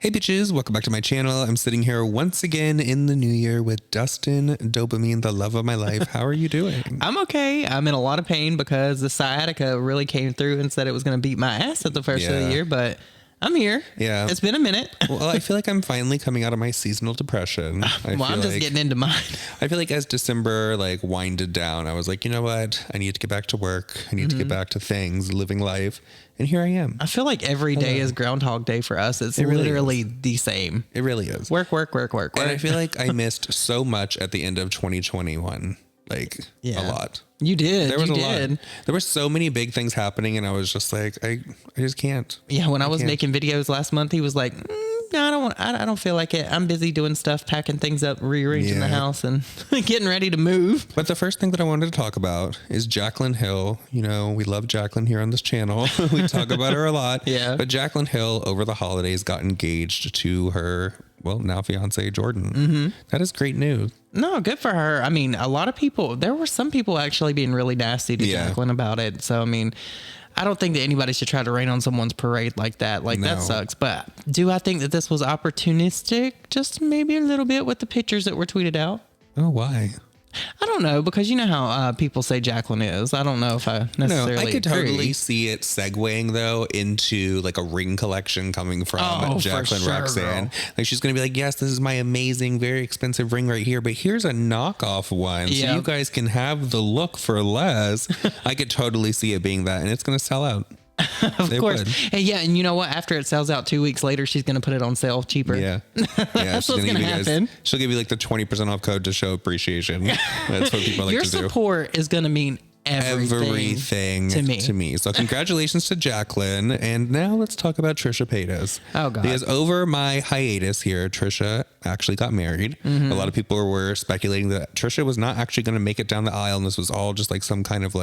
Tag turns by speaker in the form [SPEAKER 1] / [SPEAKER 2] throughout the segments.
[SPEAKER 1] Hey bitches, welcome back to my channel. I'm sitting here once again in the new year with Dustin Dopamine, the love of my life. How are you doing?
[SPEAKER 2] I'm okay. I'm in a lot of pain because the sciatica really came through and said it was going to beat my ass at the first of the year, but I'm here.
[SPEAKER 1] Yeah.
[SPEAKER 2] It's been a minute.
[SPEAKER 1] Well, I feel like I'm finally coming out of my seasonal depression.
[SPEAKER 2] I'm just getting into mine.
[SPEAKER 1] I feel like as December winded down, I was like, you know what? I need to get back to work. I need to get back to things, living life. And here I am.
[SPEAKER 2] I feel like every day is Groundhog Day for us. It's literally the same.
[SPEAKER 1] It really is.
[SPEAKER 2] Work.
[SPEAKER 1] And I feel like I missed so much at the end of 2021. A lot.
[SPEAKER 2] You did.
[SPEAKER 1] There was a lot. There were so many big things happening, and I was just like, I just can't.
[SPEAKER 2] Yeah, when I was making videos last month, he was like, no, I don't feel like it. I'm busy doing stuff, packing things up, rearranging the house, and getting ready to move.
[SPEAKER 1] But the first thing that I wanted to talk about is Jaclyn Hill. You know, we love Jaclyn here on this channel. We talk about her a lot.
[SPEAKER 2] Yeah.
[SPEAKER 1] But Jaclyn Hill, over the holidays, got engaged to her, now fiance, Jordan. That is great news.
[SPEAKER 2] No, good for her. I mean, there were some people actually being really nasty to Jaclyn about it. So, I mean, I don't think that anybody should try to rain on someone's parade like that. That sucks. But do I think that this was opportunistic? Just maybe a little bit with the pictures that were tweeted out.
[SPEAKER 1] Oh, why?
[SPEAKER 2] I don't know, because you know how people say Jaclyn is. I don't know if I necessarily
[SPEAKER 1] I could
[SPEAKER 2] agree.
[SPEAKER 1] totally see it segueing though into a ring collection coming from Jaclyn Roxanne.
[SPEAKER 2] Girl.
[SPEAKER 1] She's gonna be like, yes, this is my amazing, very expensive ring right here, but here's a knockoff one, so you guys can have the look for less. I could totally see it being that, and it's gonna sell out.
[SPEAKER 2] Of course. And and you know what? After it sells out 2 weeks later, she's going to put it on sale cheaper.
[SPEAKER 1] Yeah.
[SPEAKER 2] That's what's going to happen.
[SPEAKER 1] She'll give you the 20% off code to show appreciation. That's what people like
[SPEAKER 2] Your
[SPEAKER 1] to do.
[SPEAKER 2] Your support is going to mean everything
[SPEAKER 1] to me. So congratulations to Jaclyn. And now let's talk about Trisha Paytas.
[SPEAKER 2] Oh, God.
[SPEAKER 1] Because over my hiatus here, Trisha actually got married. A lot of people were speculating that Trisha was not actually going to make it down the aisle, and this was all just some kind of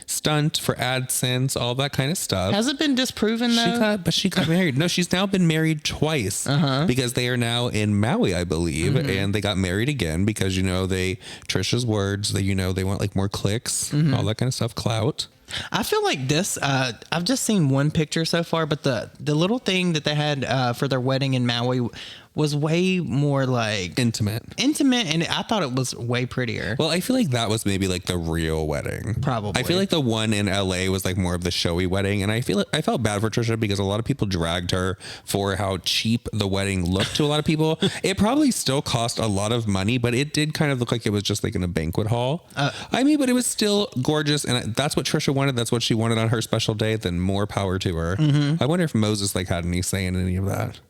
[SPEAKER 1] stunt for AdSense, all that kind of stuff.
[SPEAKER 2] Has it been disproven though?
[SPEAKER 1] She got married. No, she's now been married twice because they are now in Maui, I believe, and they got married again because Trisha's words, they want more clicks, all that kind of stuff, clout.
[SPEAKER 2] I feel like this, I've just seen one picture so far, but the little thing that they had for their wedding in Maui was way more intimate, and I thought it was way prettier.
[SPEAKER 1] Well, I feel like that was maybe the real wedding.
[SPEAKER 2] Probably.
[SPEAKER 1] I feel like the one in LA was more of the showy wedding, and I felt bad for Trisha because a lot of people dragged her for how cheap the wedding looked to a lot of people. It probably still cost a lot of money, but it did kind of look like it was just in a banquet hall. But it was still gorgeous, and that's what Trisha wanted. That's what she wanted on her special day. Then more power to her. I wonder if Moses had any say in any of that.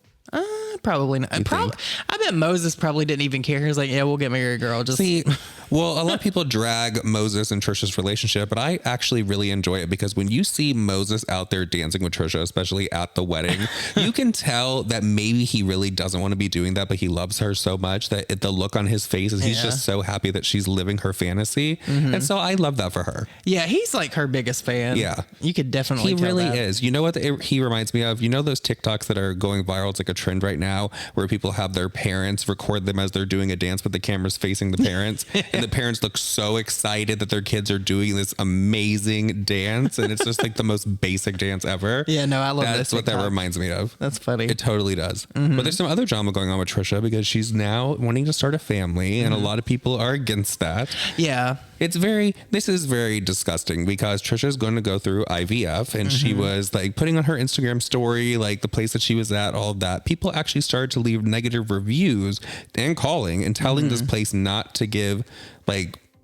[SPEAKER 2] Probably not. I bet Moses probably didn't even care. He was like, yeah, we'll get married, girl. Just
[SPEAKER 1] see. Well, a lot of people drag Moses and Trisha's relationship, but I actually really enjoy it because when you see Moses out there dancing with Trisha, especially at the wedding, you can tell that maybe he really doesn't want to be doing that, but he loves her so much that the look on his face is he's just so happy that she's living her fantasy. And so I love that for her.
[SPEAKER 2] Yeah, he's her biggest fan.
[SPEAKER 1] Yeah.
[SPEAKER 2] You could definitely
[SPEAKER 1] tell
[SPEAKER 2] that.
[SPEAKER 1] He really is. You know what he reminds me of? You know those TikToks that are going viral? It's a trend right now where people have their parents record them as they're doing a dance, but the camera's facing the parents and the parents look so excited that their kids are doing this amazing dance, and it's just the most basic dance ever.
[SPEAKER 2] Yeah, no, I love that.
[SPEAKER 1] That's what that reminds me of.
[SPEAKER 2] That's funny.
[SPEAKER 1] It totally does. But there's some other drama going on with Trisha because she's now wanting to start a family, and a lot of people are against that.
[SPEAKER 2] Yeah.
[SPEAKER 1] This is very disgusting because Trisha's going to go through IVF, and she was putting on her Instagram story, the place that she was at, all of that. People actually started to leave negative reviews and calling and telling this place not to give,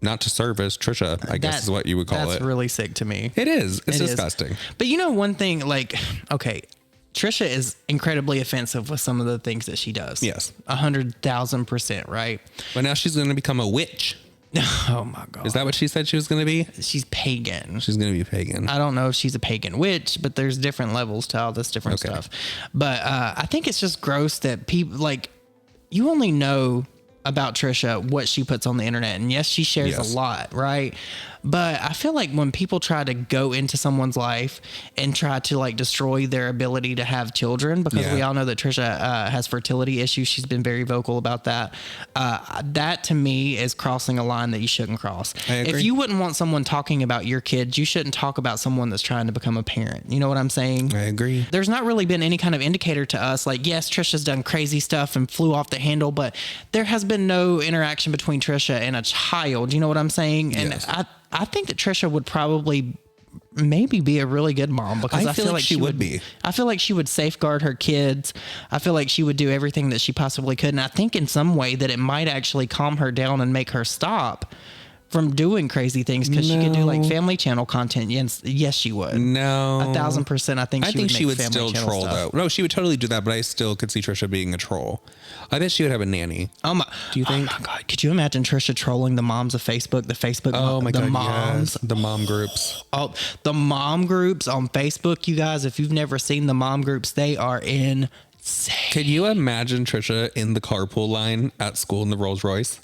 [SPEAKER 1] not to service Trisha, I guess is what you would call it.
[SPEAKER 2] That's really sick to me.
[SPEAKER 1] It is. It's disgusting.
[SPEAKER 2] But one thing, okay, Trisha is incredibly offensive with some of the things that she does.
[SPEAKER 1] Yes.
[SPEAKER 2] 100,000%, right?
[SPEAKER 1] But now she's going to become a witch.
[SPEAKER 2] Oh my God.
[SPEAKER 1] Is that what she said she was going to be?
[SPEAKER 2] She's pagan.
[SPEAKER 1] She's going to be pagan.
[SPEAKER 2] I don't know if she's a pagan witch, but there's different levels to all this different stuff. But I think it's just gross that people you only know about Trisha what she puts on the internet. And yes, she shares a lot, right? But I feel like when people try to go into someone's life and try to like destroy their ability to have children, because we all know that Trisha has fertility issues. She's been very vocal about that. That to me is crossing a line that you shouldn't cross. If you wouldn't want someone talking about your kids, you shouldn't talk about someone that's trying to become a parent. You know what I'm saying?
[SPEAKER 1] I agree.
[SPEAKER 2] There's not really been any kind of indicator to us like, yes, Trisha's done crazy stuff and flew off the handle, but there has been no interaction between Trisha and a child. You know what I'm saying? And I think that Trisha would probably maybe be a really good mom, because I feel like she would be. I feel like she would safeguard her kids. I feel like she would do everything that she possibly could. And I think in some way that it might actually calm her down and make her stop from doing crazy things, because she could do like family channel content. Yes, she would.
[SPEAKER 1] No,
[SPEAKER 2] 1,000%. I think she would
[SPEAKER 1] still troll though. No, she would totally do that, but I still could see Trisha being a troll. I bet she would have a nanny.
[SPEAKER 2] Oh my!
[SPEAKER 1] Do you think?
[SPEAKER 2] Oh my God! Could you imagine Trisha trolling the moms of Facebook?
[SPEAKER 1] Oh my God!
[SPEAKER 2] Moms,
[SPEAKER 1] yes. The mom groups.
[SPEAKER 2] Oh, the mom groups on Facebook, you guys. If you've never seen the mom groups, they are insane.
[SPEAKER 1] Could you imagine Trisha in the carpool line at school in the Rolls Royce?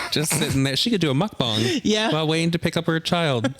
[SPEAKER 1] Just sitting there. She could do a mukbang while waiting to pick up her child.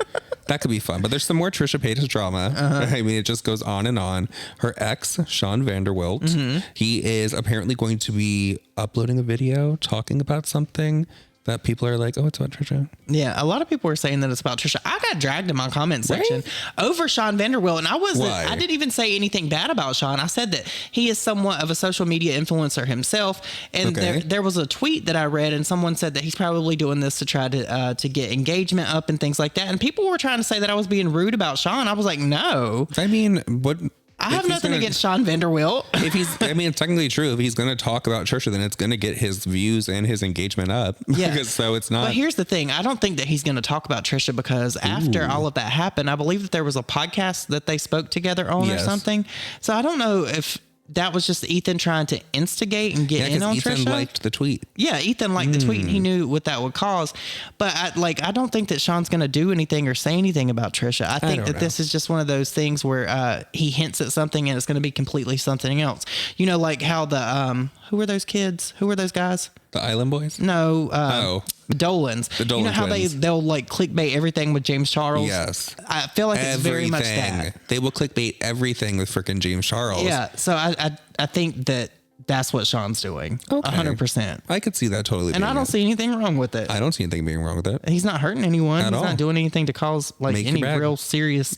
[SPEAKER 1] That could be fun. But there's some more Trisha Paytas drama. I mean, it just goes on and on. Her ex, Sean Vanderwilt, he is apparently going to be uploading a video talking about something that people are like, oh, it's about Trisha.
[SPEAKER 2] Yeah, a lot of people are saying that it's about Trisha. I got dragged in my comment section over Sean Vanderwilt, and I didn't even say anything bad about Sean. I said that he is somewhat of a social media influencer himself, and there was a tweet that I read, and someone said that he's probably doing this to try to get engagement up and things like that. And people were trying to say that I was being rude about Sean. I was like, no.
[SPEAKER 1] I mean, what?
[SPEAKER 2] I have nothing against Sean Vanderwilt.
[SPEAKER 1] If he's, I mean, it's technically true. If he's going to talk about Trisha, then it's going to get his views and his engagement up. Yeah. So it's not.
[SPEAKER 2] But here's the thing. I don't think that he's going to talk about Trisha, because after all of that happened, I believe that there was a podcast that they spoke together on or something. So I don't know if that was just Ethan trying to instigate and get in on Trisha.
[SPEAKER 1] Ethan liked the tweet.
[SPEAKER 2] Yeah, Ethan liked the tweet, and he knew what that would cause. But I don't think that Sean's going to do anything or say anything about Trisha. I think that this is just one of those things where he hints at something and it's going to be completely something else. You know, like how the who are those kids? Who are those guys?
[SPEAKER 1] The Island Boys?
[SPEAKER 2] No. Dolans.
[SPEAKER 1] The Dolan
[SPEAKER 2] You know how
[SPEAKER 1] twins.
[SPEAKER 2] they'll like clickbait everything with James Charles?
[SPEAKER 1] Yes.
[SPEAKER 2] I feel like it's very much that.
[SPEAKER 1] They will clickbait everything with freaking James Charles.
[SPEAKER 2] Yeah. So I think that that's what Sean's doing. 100%.
[SPEAKER 1] I could see that totally.
[SPEAKER 2] And I don't see anything wrong with it.
[SPEAKER 1] I don't see anything being wrong with it.
[SPEAKER 2] He's not hurting anyone. He's
[SPEAKER 1] all.
[SPEAKER 2] not doing anything to cause like any real serious,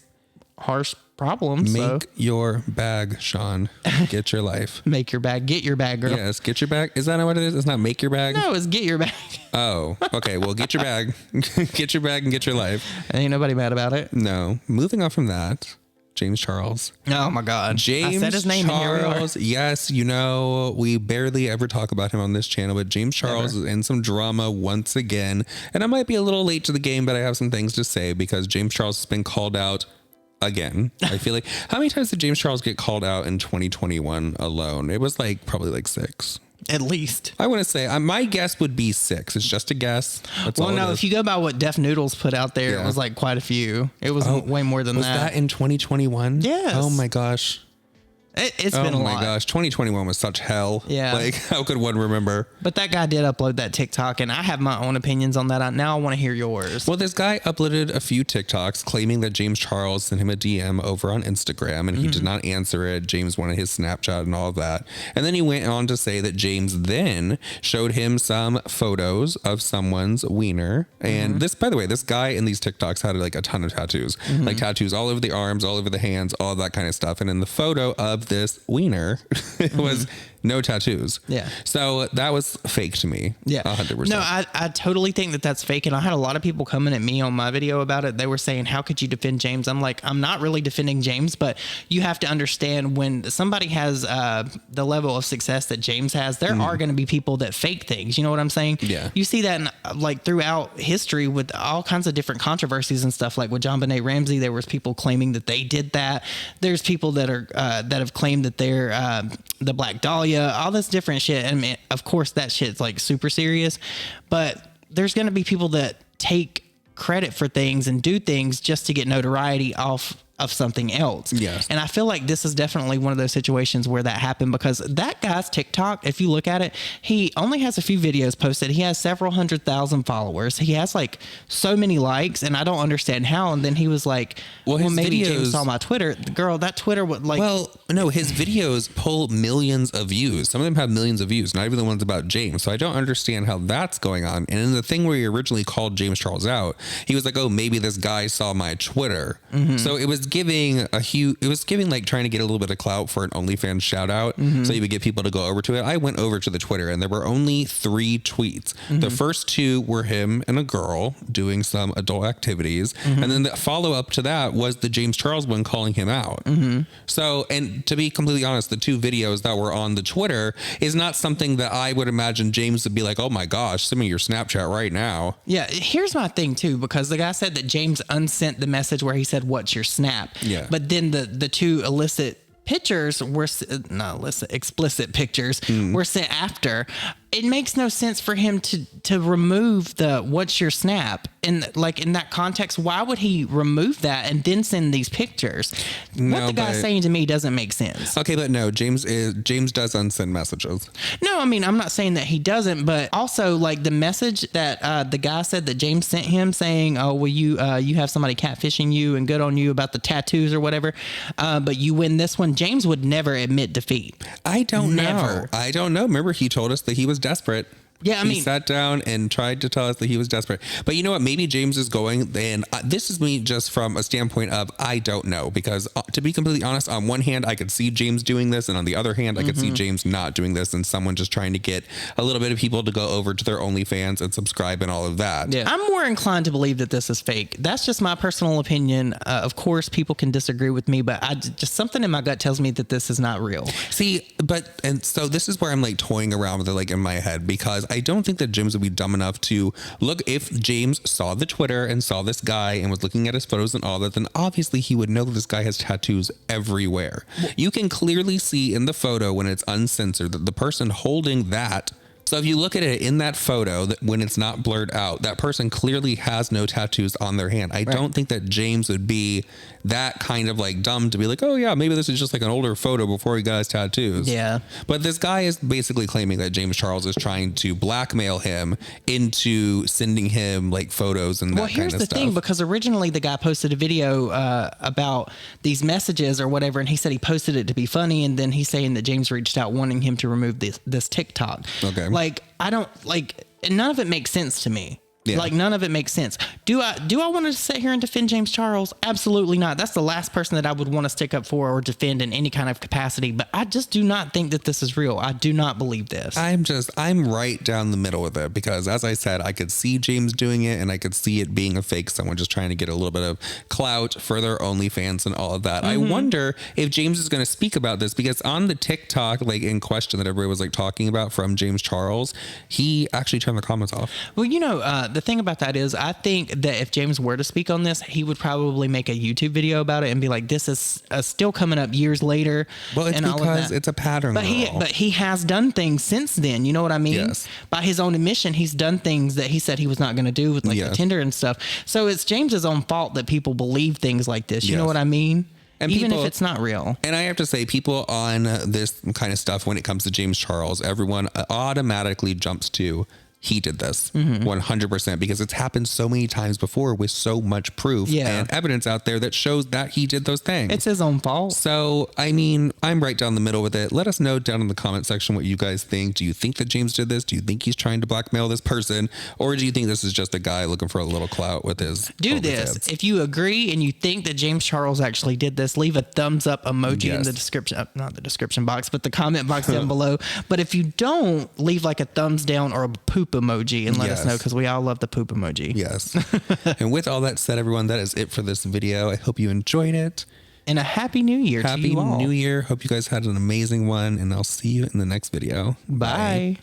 [SPEAKER 2] harsh problems.
[SPEAKER 1] Make your bag, Sean. Get your life.
[SPEAKER 2] Make your bag. Get your bag, girl.
[SPEAKER 1] Yes, get your bag. Is that not what it is? It's not make your bag?
[SPEAKER 2] No, it's get your bag.
[SPEAKER 1] Oh, okay. Well, get your bag. Get your bag and get your life.
[SPEAKER 2] Ain't nobody mad about it.
[SPEAKER 1] No. Moving on from that, James Charles.
[SPEAKER 2] Oh my God.
[SPEAKER 1] James
[SPEAKER 2] I said his name
[SPEAKER 1] Charles. Yes, you know, we barely ever talk about him on this channel, but James Charles is in some drama once again. And I might be a little late to the game, but I have some things to say because James Charles has been called out again. I feel like, how many times did James Charles get called out in 2021 alone? It was like probably like 6.
[SPEAKER 2] At least.
[SPEAKER 1] I want to say, my guess would be 6. It's just a guess. That's
[SPEAKER 2] well, no, if you go by what Def Noodles put out there, it was like quite a few. It was way more than that.
[SPEAKER 1] Was that in 2021?
[SPEAKER 2] Yes.
[SPEAKER 1] Oh my gosh.
[SPEAKER 2] It's been a lot.
[SPEAKER 1] Oh my gosh, 2021 was such hell.
[SPEAKER 2] Yeah.
[SPEAKER 1] Like, how could one remember?
[SPEAKER 2] But that guy did upload that TikTok, and I have my own opinions on that. Now I want to hear yours.
[SPEAKER 1] Well, this guy uploaded a few TikToks claiming that James Charles sent him a DM over on Instagram, and he did not answer it. James wanted his Snapchat and all of that. And then he went on to say that James then showed him some photos of someone's wiener. And this, by the way, this guy in these TikToks had like a ton of tattoos, like tattoos all over the arms, all over the hands, all that kind of stuff. And in the photo of this wiener, it was no tattoos.
[SPEAKER 2] Yeah.
[SPEAKER 1] So that was fake to me.
[SPEAKER 2] Yeah.
[SPEAKER 1] 100%.
[SPEAKER 2] No, I totally think that that's fake. And I had a lot of people coming at me on my video about it. They were saying, how could you defend James? I'm like, I'm not really defending James, but you have to understand when somebody has the level of success that James has, there are going to be people that fake things. You know what I'm saying?
[SPEAKER 1] Yeah.
[SPEAKER 2] You see that like throughout history with all kinds of different controversies and stuff. Like with John Benet Ramsey, there was people claiming that they did that. There's people that are that have claimed that they're the Black Dahlia, all this different shit. And I mean, of course, that shit's like super serious, but there's going to be people that take credit for things and do things just to get notoriety off of something else.
[SPEAKER 1] Yes.
[SPEAKER 2] And I feel like this is definitely one of those situations where that happened, because that guy's TikTok, if you look at it, he only has a few videos posted. He has several 100,000 followers. He has like so many likes, and I don't understand how. And then he was like, well maybe James saw my Twitter. Girl, that Twitter would like...
[SPEAKER 1] Well, no, his videos pull millions of views. Some of them have millions of views, not even the ones about James. So I don't understand how that's going on. And in the thing where he originally called James Charles out, he was like, oh, maybe this guy saw my Twitter. So it was giving like trying to get a little bit of clout for an OnlyFans shout out. So you would get people to go over to it. I went over to the Twitter and there were only 3 tweets. The first 2 were him and a girl doing some adult activities. And then the follow up to that was the James Charles one calling him out. So, and to be completely honest, the 2 videos that were on the Twitter is not something that I would imagine James would be like, oh my gosh, send me your Snapchat right now.
[SPEAKER 2] Yeah. Here's my thing too, because the guy said that James unsent the message where he said, what's your Snap?
[SPEAKER 1] Yeah.
[SPEAKER 2] But then the 2 illicit pictures were not illicit, explicit pictures were sent after. It makes no sense for him to remove the what's your Snap in like in that context. Why would he remove that and then send these pictures? What the guy's saying to me doesn't make sense.
[SPEAKER 1] Okay, but no, James does unsend messages.
[SPEAKER 2] No, I mean, I'm not saying that he doesn't, but also like the message that the guy said that James sent him saying, oh, well, you have somebody catfishing you and good on you about the tattoos or whatever, but you win this one. James would never admit defeat.
[SPEAKER 1] I don't know. Remember, he told us that he was desperate.
[SPEAKER 2] Yeah, I mean,
[SPEAKER 1] he sat down and tried to tell us that he was desperate. But you know what? Maybe James is going, and this is me just from a standpoint of I don't know, because to be completely honest, on one hand, I could see James doing this, and on the other hand, I could see James not doing this, and someone just trying to get a little bit of people to go over to their OnlyFans and subscribe and all of that.
[SPEAKER 2] Yeah. I'm more inclined to believe that this is fake. That's just my personal opinion. Of course, people can disagree with me, but just something in my gut tells me that this is not real.
[SPEAKER 1] See, and so this is where I'm like toying around with it, like in my head, because I don't think that James would be dumb enough to look. If James saw the Twitter and saw this guy and was looking at his photos and all that, then obviously he would know that this guy has tattoos everywhere. You can clearly see in the photo when it's uncensored that the person holding that. So if you look at it in that photo, that when it's not blurred out, that person clearly has no tattoos on their hand. I don't think that James would be that kind of like dumb to be like, oh yeah, maybe this is just like an older photo before he got his tattoos.
[SPEAKER 2] Yeah.
[SPEAKER 1] But this guy is basically claiming that James Charles is trying to blackmail him into sending him like photos and that kind of stuff. Well, here's the thing,
[SPEAKER 2] because originally the guy posted a video about these messages or whatever, and he said he posted it to be funny, and then he's saying that James reached out wanting him to remove this TikTok.
[SPEAKER 1] Okay.
[SPEAKER 2] Like, I don't like, none of it makes sense to me.
[SPEAKER 1] Yeah.
[SPEAKER 2] Like, none of it makes sense. Do I want to sit here and defend James Charles? Absolutely not. That's the last person that I would want to stick up for or defend in any kind of capacity. But I just do not think that this is real. I do not believe this.
[SPEAKER 1] I'm right down the middle with it, because as I said, I could see James doing it and I could see it being a fake, someone just trying to get a little bit of clout for their OnlyFans and all of that. I wonder if James is going to speak about this, because on the TikTok, like in question that everybody was like talking about from James Charles, he actually turned the comments off.
[SPEAKER 2] Well, you know, the thing about that is I think that if James were to speak on this, he would probably make a YouTube video about it and be like, this is still coming up years later.
[SPEAKER 1] Well, it's because it's a pattern.
[SPEAKER 2] But he has done things since then. You know what I mean?
[SPEAKER 1] Yes. By
[SPEAKER 2] his own admission, he's done things that he said he was not going to do with like the Tinder and stuff. So it's James's own fault that people believe things like this. You know what I mean? And even if it's not real.
[SPEAKER 1] And I have to say, people on this kind of stuff, when it comes to James Charles, everyone automatically jumps to, he did this 100%, because it's happened so many times before with so much proof and evidence out there that shows that he did those things.
[SPEAKER 2] It's his own fault.
[SPEAKER 1] So, I mean, I'm right down the middle with it. Let us know down in the comment section what you guys think. Do you think that James did this? Do you think he's trying to blackmail this person? Or do you think this is just a guy looking for a little clout with his
[SPEAKER 2] this. If you agree and you think that James Charles actually did this, leave a thumbs up emoji in the description, not the description box, but the comment box down below. But if you don't, leave like a thumbs down or a poop emoji and let us know, because we all love the poop emoji.
[SPEAKER 1] Yes. And with all that said, everyone, that is it for this video. I hope you enjoyed it.
[SPEAKER 2] And a happy new year to you all.
[SPEAKER 1] Happy new year. Hope you guys had an amazing one, and I'll see you in the next video.
[SPEAKER 2] Bye.